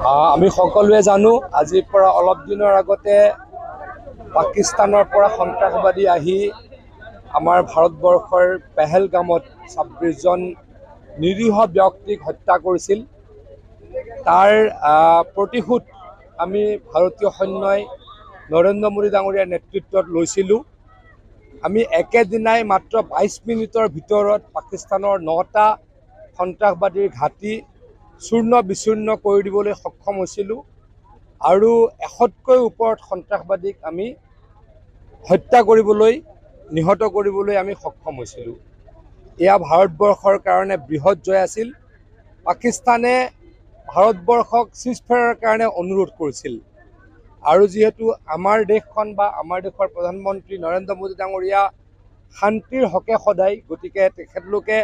আমি সকলোৱে জানো আজিৰ পৰা অলপ দিনৰ আগতে পাকিস্তানৰ পৰা সন্ত্ৰাসবাদী আহি আমাৰ ভাৰতবৰ্ষৰ পেহেলগামত 26 জন নিৰীহ ব্যক্তিক হত্যা কৰিছিল। তাৰ প্ৰতিশোধ আমি ভাৰতীয় সৈন্যই নৰেন্দ্ৰ মোদী ডাঙৰীয়াৰ নেতৃত্বত লৈছিলোঁ। আমি একেদিনাই মাত্ৰ 22 মিনিটৰ ভিতৰত পাকিস্তানৰ 9টা সন্ত্ৰাসবাদীৰ ঘাটি চূৰ্ণ বিচূৰ্ণ কৰি দিবলৈ সক্ষম হৈছিলোঁ আৰু 100তকৈ ওপৰত সন্ত্ৰাসবাদীক আমি হত্যা কৰিবলৈ নিহত কৰিবলৈ আমি সক্ষম হৈছিলোঁ। এয়া ভাৰতবৰ্ষৰ কাৰণে বৃহৎ জয় আছিল। পাকিস্তানে ভাৰতবৰ্ষক চিজফায়াৰৰ কাৰণে অনুৰোধ কৰিছিল আৰু যিহেতু আমাৰ দেশখন বা আমাৰ দেশৰ প্ৰধানমন্ত্ৰী নৰেন্দ্ৰ মোদী ডাঙৰীয়া শান্তিৰ হকে সদায়, গতিকে তেখেতলোকে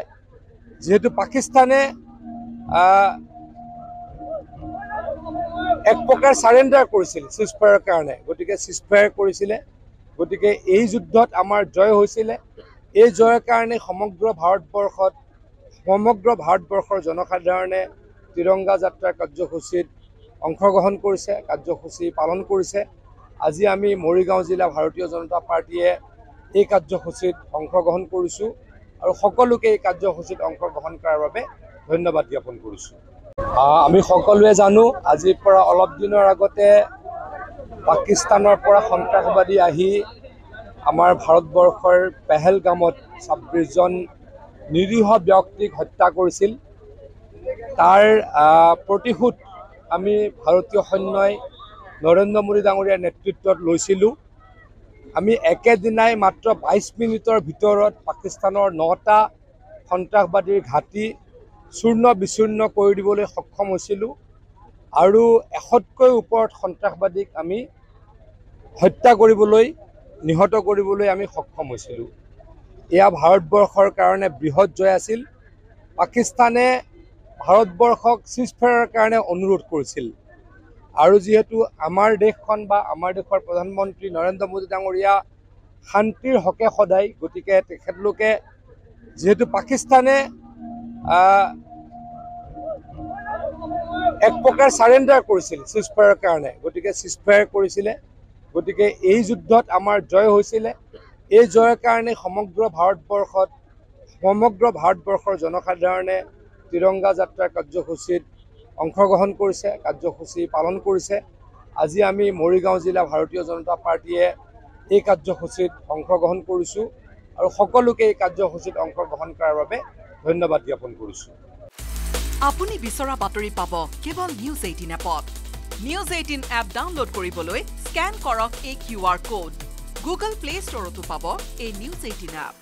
যিহেতু পাকিস্তানে এক প্ৰকাৰ সাৰেণ্ডাৰ কৰিছিল চিজফায়াৰৰ কাৰণে, গতিকে চিজফায়াৰ কৰিছিলে। গতিকে এই যুদ্ধত আমাৰ জয় হৈছিলে। এই জয়ৰ কাৰণে সমগ্ৰ ভাৰতবৰ্ষৰ জনসাধাৰণে তিৰংগা যাত্ৰাৰ কাৰ্যসূচীত অংশগ্ৰহণ কৰিছে, কাৰ্যসূচী পালন কৰিছে। আজি আমি মৰিগাঁও জিলা ভাৰতীয় জনতা পাৰ্টীয়ে এই কাৰ্যসূচীত অংশগ্ৰহণ কৰিছোঁ আৰু সকলোকে এই কাৰ্যসূচীত অংশগ্ৰহণ কৰাৰ বাবে ধন্যবাদ জ্ঞাপন কৰিছোঁ। আমি সকলোৱে জানো আজিৰ পৰা অলপ দিনৰ আগতে পাকিস্তানৰ পৰা সন্ত্ৰাসবাদী আহি আমাৰ ভাৰতবৰ্ষৰ পেহেলগামত 26 জন নিৰীহ ব্যক্তিক হত্যা কৰিছিল। তাৰ প্ৰতিশোধ আমি ভাৰতীয় সৈন্যই নৰেন্দ্ৰ মোদী ডাঙৰীয়াৰ নেতৃত্বত লৈছিলোঁ। আমি একেদিনাই মাত্ৰ 22 মিনিটৰ ভিতৰত পাকিস্তানৰ 9টা সন্ত্ৰাসবাদীৰ ঘাটি চূৰ্ণ বিচূৰ্ণ কৰি দিবলৈ সক্ষম হৈছিলোঁ আৰু 100তকৈ ওপৰত সন্ত্ৰাসবাদীক আমি হত্যা কৰিবলৈ নিহত কৰিবলৈ আমি সক্ষম হৈছিলোঁ। এয়া ভাৰতবৰ্ষৰ কাৰণে বৃহৎ জয় আছিল। পাকিস্তানে ভাৰতবৰ্ষক চিজফায়াৰৰ কাৰণে অনুৰোধ কৰিছিল আৰু যিহেতু আমাৰ দেশখন বা আমাৰ দেশৰ প্ৰধানমন্ত্ৰী নৰেন্দ্ৰ মোদী ডাঙৰীয়া শান্তিৰ হকে সদায়, গতিকে তেখেতলোকে যিহেতু পাকিস্তানে এক প্ৰকাৰ সাৰেণ্ডাৰ কৰিছিল চিজফায়াৰৰ কাৰণে, গতিকে চিজফায়াৰ কৰিছিলে। গতিকে এই যুদ্ধত আমাৰ জয় হৈছিলে। এই জয়ৰ কাৰণে সমগ্ৰ ভাৰতবৰ্ষৰ জনসাধাৰণে তিৰংগা যাত্ৰাৰ কাৰ্যসূচীত অংশগ্ৰহণ কৰিছে, কাৰ্যসূচী পালন কৰিছে। আজি আমি মৰিগাঁও জিলা ভাৰতীয় জনতা পাৰ্টীয়ে এই কাৰ্যসূচীত অংশগ্ৰহণ কৰিছোঁ আৰু সকলোকে এই কাৰ্যসূচীত অংশগ্ৰহণ কৰাৰ বাবে ধন্যবাদ জ্ঞাপন কৰিছোঁ। আপুনি বিচৰা বাতৰি পাব কেৱল নিউজ 18 এপত। নিউজ 18 এপ ডাউনলোড কৰিবলৈ স্কেন কৰক এই QR কোড। গুগল প্লে ষ্টৰতো পাব এই নিউজ 18 এপ।